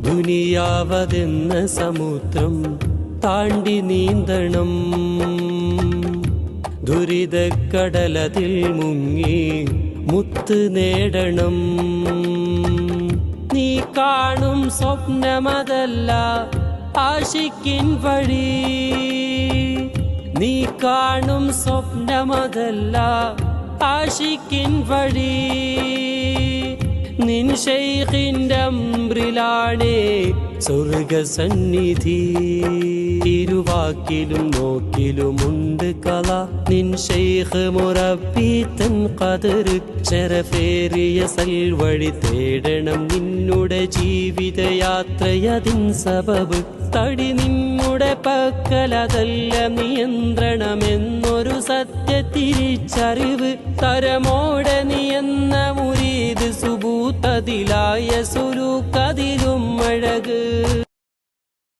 ദുനിയാവതെന്ന സമുദ്രം താണ്ടി നീന്തണം. ദുരിതക്കടലതിൽ മുങ്ങി മുത്ത് നേടണം. നീ കാണും സ്വപ്നമതല്ല ആശിക്കിൻ വഴി. നീ കാണും സ്വപ്നമതല്ല ആശിക്കിൻ വഴി. നിൻ ശൈഖിന്റെ അംബ്രിലാണേ സ്വർഗസന്നിധി. ഇരുവാക്കിലും നോക്കിലുമുണ്ട് കല. നിൻ ശൈഖ് മുറബ്ബി തൻ ഖദർ ശരഫേറിയ സൽവഴി തേടണം. നിന്നുടെ ജീവിതയാത്രയതിൻ സബബ് തടി നിന്നുടെ പക്കലതല്ല നിയന്ത്രണമെന്നൊരു സത്യ തിരിച്ചറിവ്. തരമോടെ നിയെന്ന മുരീദ് സുബൂത്തതിലായ സുലൂക്കതിലും അഴക്.